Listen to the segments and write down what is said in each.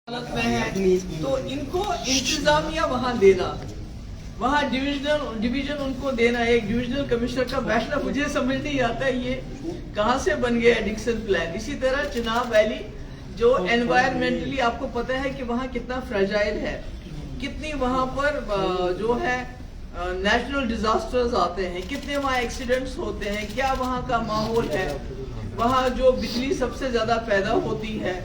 हालत में है, तो इनको इंतजामिया वहाँ देना, वहाँ डिवीजन उनको देना, एक डिविजनल कमिश्नर का बैठना, मुझे समझ नहीं आता है ये कहाँ से बन गया डिक्सन प्लान। इसी तरह चिनाब वैली जो एनवायरमेंटली आपको पता है कि वहाँ कितना फ्रेजाइल है, कितनी वहाँ पर जो है नेचुरल डिजास्टर्स आते हैं, कितने वहाँ एक्सीडेंट्स होते हैं, क्या वहाँ का माहौल है, वहाँ जो बिजली सबसे ज्यादा पैदा होती है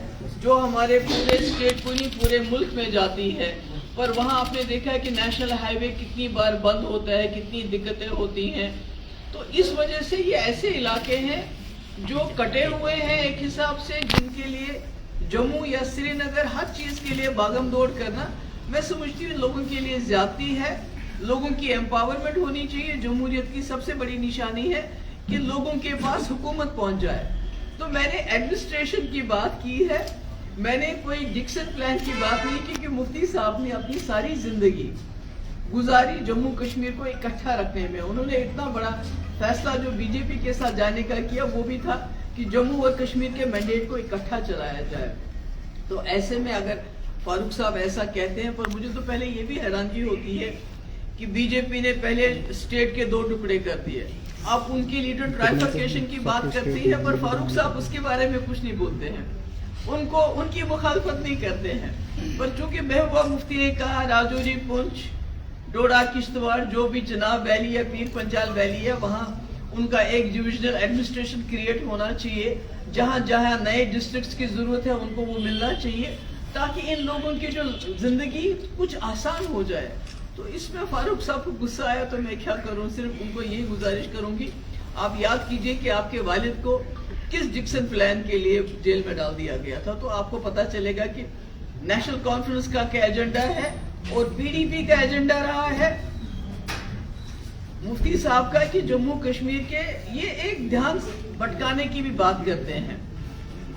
जो हमारे पूरे स्टेट को नहीं पूरे मुल्क में जाती है, पर वहाँ आपने देखा है कि नेशनल हाईवे कितनी बार बंद होता है, कितनी दिक्कतें होती हैं। तो इस वजह से ये ऐसे इलाके हैं जो कटे हुए हैं एक हिसाब से, जिनके लिए जम्मू या श्रीनगर हर चीज के लिए भागम दौड़ करना मैं समझती हूँ लोगों के लिए ज्यादती है। लोगों की एम्पावरमेंट होनी चाहिए। जमहूरियत की सबसे बड़ी निशानी है कि लोगों के पास हुकूमत पहुंच जाए। तो मैंने एडमिनिस्ट्रेशन की बात की है, मैंने कोई डिक्सन प्लान की बात नहीं की कि मुफ्ती साहब ने अपनी सारी जिंदगी गुजारी जम्मू कश्मीर को इकट्ठा रखने में। उन्होंने इतना बड़ा फैसला जो बीजेपी के साथ जाने का किया वो भी था कि जम्मू और कश्मीर के मैंडेट को इकट्ठा चलाया जाए। तो ऐसे में अगर फारूक साहब ऐसा कहते हैं, पर मुझे तो पहले ये भी हैरानगी होती है कि बीजेपी ने पहले स्टेट के 2 टुकड़े कर दिए, अब उनकी लीडर ट्राइफर्केशन की बात करती है, पर फारूक साहब उसके बारे में कुछ नहीं बोलते हैं, उनको उनकी मुखालफत नहीं करते हैं। पर चूंकि महबूबा मुफ्ती ने कहा राजौरी, पुंछ, डोडा, किश्तवाड़ जो भी चिनाब वैली या पीर पंजाल वैली है, वहाँ उनका एक डिविजनल एडमिनिस्ट्रेशन क्रिएट होना चाहिए। जहाँ जहाँ नए डिस्ट्रिक्ट्स की जरूरत है उनको वो मिलना चाहिए, ताकि इन लोगों की जो जिंदगी कुछ आसान हो जाए। तो इसमें फारूक साहब को गुस्सा आया तो मैं क्या करूं, सिर्फ उनको यही गुजारिश करूंगी, आप याद कीजिए कि आपके वालिद को किस डिक्सन प्लान के लिए जेल में डाल दिया गया था, तो आपको पता चलेगा कि नेशनल कॉन्फ्रेंस का क्या एजेंडा है और पीडीपी का एजेंडा रहा है मुफ्ती साहब का कि जम्मू कश्मीर के ये एक ध्यान भटकाने की भी बात करते हैं।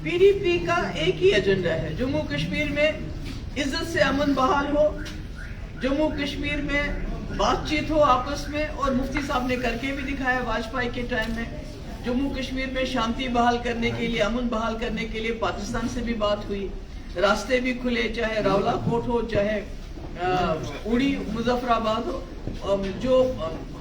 पीडीपी का एक ही एजेंडा है, जम्मू कश्मीर में इज्जत से अमन बहाल हो, जम्मू कश्मीर में बातचीत हो आपस में, और मुफ्ती साहब ने करके भी दिखाया वाजपेयी के टाइम में। जम्मू कश्मीर में शांति बहाल करने के लिए, अमन बहाल करने के लिए पाकिस्तान से भी बात हुई, रास्ते भी खुले, चाहे रावला कोट हो, चाहे उड़ी मुजफ्फराबाद हो, जो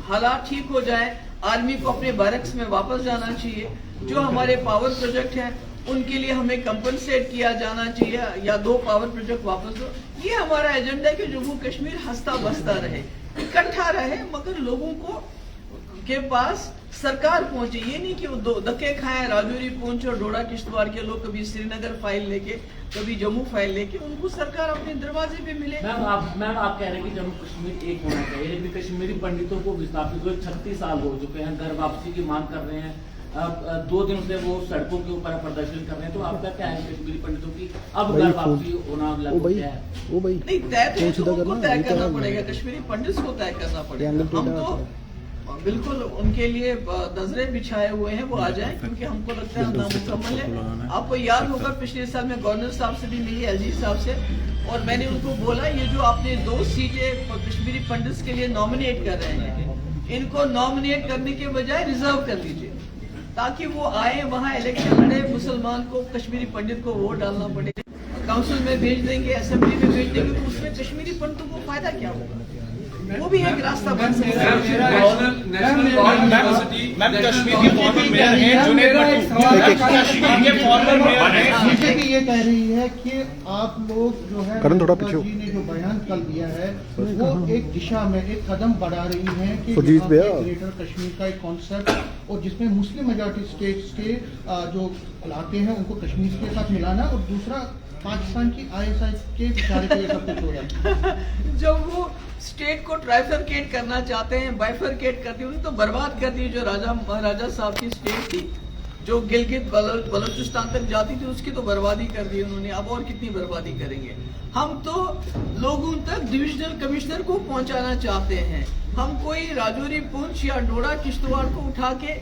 हालात ठीक हो जाए, आर्मी को अपने बैरक्स में वापस जाना चाहिए, जो हमारे पावर प्रोजेक्ट हैं उनके लिए हमें कंपनसेट किया जाना चाहिए, या 2 पावर प्रोजेक्ट वापस दो। ये हमारा एजेंडा है कि जम्मू कश्मीर हंसता बसता रहे, इकट्ठा रहे, मगर लोगों को के पास सरकार पहुंचे। ये नहीं कि वो धक्के खाएं, राजौरी, पुंछ और डोडा किश्तवाड़ के लोग कभी श्रीनगर फाइल लेके, कभी जम्मू फाइल लेके, उनको सरकार अपने दरवाजे पे मिले। मैम आप कह रहे हैं कि जम्मू कश्मीर एक होना चाहिए, लेकिन कश्मीरी पंडितों को विस्थापित हुए 36 साल हो चुके हैं, घर वापसी की मांग कर रहे हैं, 2 दिन से वो सड़कों के ऊपर प्रदर्शन कर रहे हैं। तो आपका क्या है कश्मीरी पंडितों की अब घर वापसी होना लगभग क्या है? नहीं, तय तो उनको तय करना पड़ेगा, कश्मीरी पंडित को तय करना पड़ेगा। हम तो बिल्कुल उनके लिए नजरें बिछाए हुए हैं, वो आ जाएं, क्योंकि हमको लगता है हम नामुकम्मल है। आपको याद होगा पिछले साल में गवर्नर साहब से भी मिली, एलजी साहब से, और मैंने उनको बोला ये जो आपने 2 सीटें कश्मीरी पंडित के लिए नॉमिनेट कर रहे हैं, इनको नॉमिनेट करने के बजाय रिजर्व कर लीजिए, ताकि वो आए, वहाँ इलेक्शन लड़े, मुसलमान को, कश्मीरी पंडित को वोट डालना पड़े। काउंसिल में भेज देंगे, असेंबली में भेज देंगे, तो उसमें कश्मीरी पंडितों को फायदा क्या होगा? वो भी एक रास्ता बन सकता है। बीजेपी ये कह रही है कि आप लोग जो है जी ने जो बयान कल दिया है वो एक दिशा में एक कदम बढ़ा रही है कि ग्रेटर कश्मीर का एक कॉन्सेप्ट, और जिसमें मुस्लिम मेजॉरिटी स्टेट्स के जो इलाके हैं उनको कश्मीर के साथ मिलाना, और दूसरा पाकिस्तान की आईएसआई के इशारे पे सब कुछ हो रहा है। जब वो स्टेट को ट्राइफरकेट करना चाहते हैं, बाइफरकेट कर दी, उन्हें तो बर्बाद कर दी। जो राजा महाराजा साहब की स्टेट थी, जो गिलगित बलूचिस्तान तक जाती थी, उसकी तो बर्बादी कर दी उन्होंने। अब और कितनी बर्बादी करेंगे? हम तो लोगों तक डिविजनल कमिश्नर को पहुंचाना चाहते हैं। हम कोई राजौरी, पुंछ या डोडा किश्तवाड़ को उठा के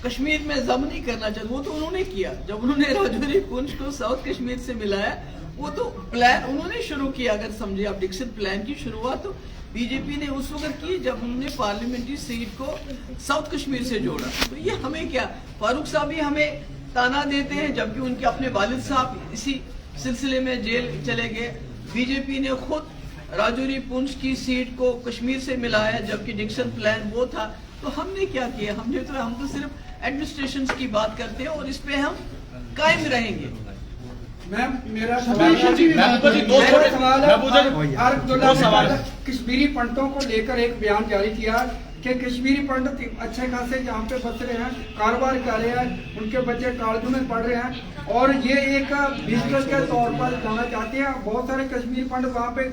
कश्मीर में जम नहीं करना चाहते। वो तो उन्होंने किया, जब उन्होंने राजौरी, पुंछ को साउथ कश्मीर से मिलाया, वो तो प्लान उन्होंने शुरू किया। अगर समझे आप, डिक्सन प्लान की शुरुआत तो बीजेपी ने उस वक्त की जब उन्होंने पार्लियामेंट्री सीट को साउथ कश्मीर से जोड़ा। तो ये हमें क्या, फारूक साहब भी हमें ताना देते हैं, जबकि उनके अपने वालिद साहब इसी सिलसिले में जेल चले गए। बीजेपी ने खुद राजौरी पुंछ की सीट को कश्मीर से मिलाया, जबकि डिक्सन प्लान वो था। तो हमने क्या किया? हम तो सिर्फ एडमिनिस्ट्रेशन की बात करते हैं और इस पे हम कायम रहेंगे। मैम मेरा महबूबा जी, सवाल है, कश्मीरी पंडितों को लेकर एक बयान जारी किया कि कश्मीरी पंडित अच्छे खासे यहाँ पे बस रहे हैं, कारोबार कर रहे हैं, उनके बच्चे कॉलेजों में पढ़ रहे हैं और ये एक बिजनेस के तौर पर जाना चाहते हैं। बहुत सारे कश्मीरी पंडित वहाँ पे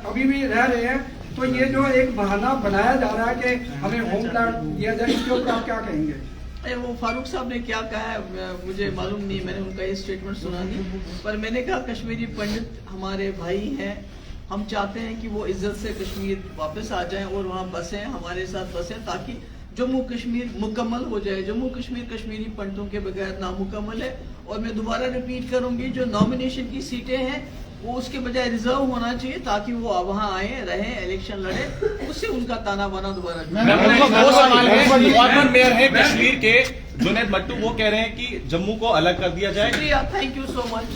अभी भी रह रहे हैं। तो ये जो एक बहाना बनाया जा रहा है कि हमें होम लैंड दिया जाए, इसके ऊपर आप क्या कहेंगे? वो फारूक साहब ने क्या कहा है मुझे मालूम नहीं, मैंने उनका ये स्टेटमेंट सुना नहीं, पर मैंने कहा कश्मीरी पंडित हमारे भाई हैं। हम चाहते हैं कि वो इज्जत से कश्मीर वापस आ जाएं और वहाँ बसें, हमारे साथ बसें, ताकि जम्मू कश्मीर मुकम्मल हो जाए। जम्मू कश्मीर कश्मीरी पंडितों के बगैर नामुकम्मल है। और मैं दोबारा रिपीट करूंगी, जो नॉमिनेशन की सीटें हैं वो उसके बजाय रिजर्व होना चाहिए, ताकि वो वहाँ आए, रहें, इलेक्शन लड़े, उससे उनका ताना बाना दोबारा। दो सवाल है। फॉर्मर मेयर है कश्मीर के जुनैद मट्टू, वो कह रहे हैं कि जम्मू को अलग कर दिया जाए। Thank you so much.